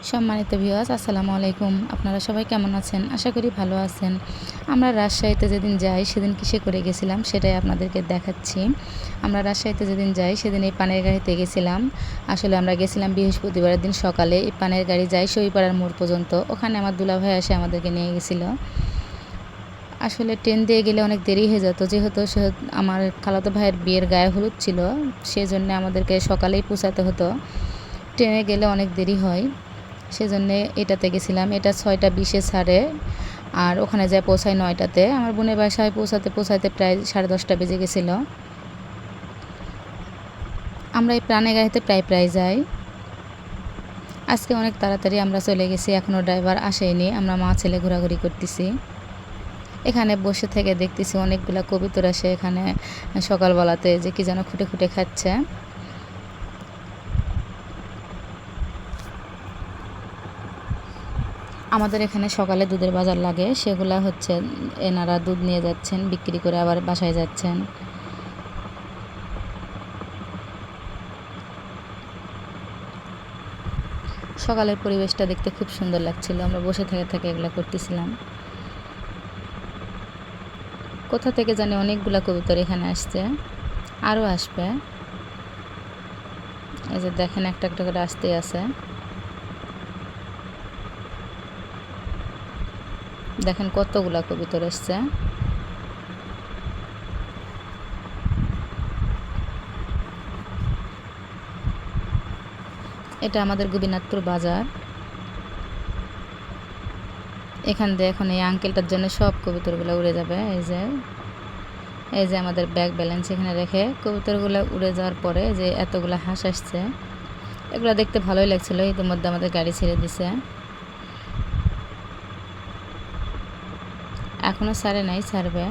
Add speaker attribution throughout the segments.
Speaker 1: সম্মানিত ভিউয়ার্স, আসসালামু আলাইকুম। আপনারা সবাই কেমন আছেন? আশা করি ভালো আছেন। আমরা রাজশাহীতে যেদিন যাই সেদিন কিসে করে গেছিলাম সেটাই আপনাদেরকে দেখাচ্ছি। আমরা রাজশাহীতে যেদিন যাই সেদিন এই পানের গাড়িতে গেছিলাম। আসলে আমরা গেছিলাম বৃহস্পতিবারের দিন সকালে। এই পানের গাড়ি যায় সহিপাড়ার মোড় পর্যন্ত। ওখানে আমার দুলাভাই এসে আমাদেরকে নিয়ে গেছিল। আসলে ট্রেন দিয়ে গেলে অনেক দেরি হয়ে যেত, যেহেতু আমার খালাতো ভাইয়ের বিয়ের গায়ে হলুদ ছিল, সেজন্য আমাদেরকে সকালেই পৌঁছাতে হতো। ট্রেনে গেলে অনেক দেরি হয়, সেজন্যে এটাতে গেছিলাম। এটা 6টা 20-এ ছাড়ে, আর ওখানে যায় পৌঁছায় 9টাতে। আমার বোনের বাসায় পৌঁছাতে প্রায় 10:30 বেজে গেছিলো। আমরা এই প্রাণের গাড়িতে প্রায় যাই। আজকে অনেক তাড়াতাড়ি আমরা চলে গেছি, এখনও ড্রাইভার আসেনি। আমরা মা ছেলে ঘোরাঘুরি করতেছি। এখানে বসে থেকে দেখতেছি অনেকগুলা কবুতর আসে এখানে সকালবেলাতে, যে কি যেন খুঁটে খুঁটে খাচ্ছে। আমাদের এখানে সকালে দুধের বাজার লাগে, সেগুলা হচ্ছে এনারা দুধ নিয়ে যাচ্ছেন, বিক্রি করে আবার বাসায় যাচ্ছেন। সকালের পরিবেশটা দেখতে খুব সুন্দর লাগছিল। আমরা বসে থেকে এগুলো করতেছিলাম। কোথা থেকে জানি অনেকগুলা কবুতর এখানে আসছে, আরও আসবে। এই যে দেখেন, একটা একটা করে আসতেই আছে। দেখেন কতগুলা কবুতর এসছে। এটা আমাদের গোবিনাথপুর বাজার। এখান দিয়ে এখন এই আঙ্কেলটার জন্য সব কবুতরগুলো উড়ে যাবে। এই যে আমাদের ব্যাগ ব্যালেন্স এখানে রেখে কবুতরগুলো উড়ে যাওয়ার পরে যে এতগুলো হাঁস আসছে, এগুলো দেখতে ভালোই লাগছিলো। ইতিমধ্যে আমাদের গাড়ি ছেড়ে দিছে, এখনও ছাড়ে নাই, ছাড়বে।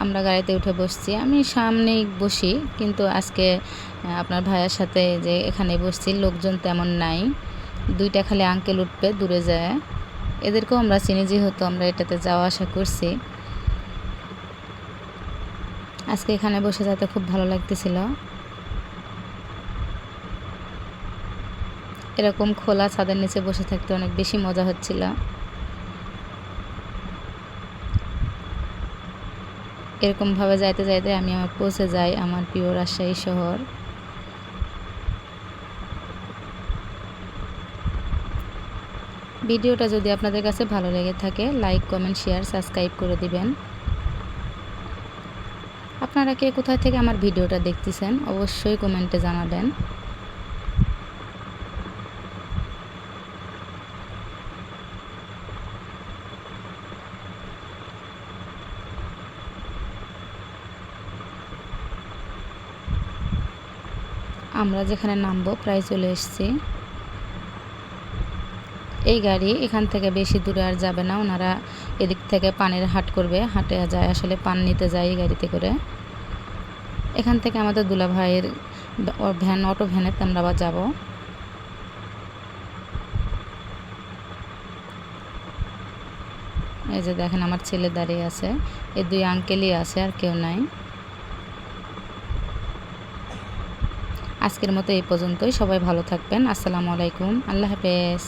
Speaker 1: আমরা গাড়িতে উঠে বসছি। আমি সামনেই বসি, কিন্তু আজকে আপনার ভাইয়ের সাথে যে এখানে বসছি, লোকজন তেমন নাই। 2টা খালি আঙ্কেল উঠবে দূরে যায়। এদেরকেও আমরা চিনি, যেহেতু আমরা এটাতে যাওয়া আসা করছি। আজকে এখানে বসে যেতে খুব ভালো লাগতেছিল। এরকম খোলা ছাদের নিচে বসে থাকতে অনেক বেশি মজা হচ্ছিল। এরকমভাবে যাইতে আমি আমার পৌঁছে যাই আমার প্রিয় রাজশাহী শহর। ভিডিওটা যদি আপনাদের কাছে ভালো লেগে থাকে, লাইক, কমেন্ট, শেয়ার, সাবস্ক্রাইব করে দিবেন। আপনারা কে কোথায় থেকে আমার ভিডিওটা দেখতেছেন অবশ্যই কমেন্টে জানাবেন। আমরা যেখানে নামবো প্রায় চলে এসেছি। এই গাড়ি এখান থেকে বেশি দূরে আর যাবে না, ওনারা এদিক থেকে পানের হাট করবে, হাটে যায় আসলে পান নিতে যায় এই গাড়িতে করে। এখান থেকে আমাদের দুলা ভাইয়ের অটো ভ্যানেতে আমরা আবার যাবো। এই যে দেখেন আমার ছেলে দাঁড়িয়ে আছে, এই 2 আঙ্কেলই আছে, আর কেউ নাই। আজকের মতো এই পর্যন্তই। সবাই ভালো থাকবেন। আসসালামু আলাইকুম, আল্লাহ হাফেজ।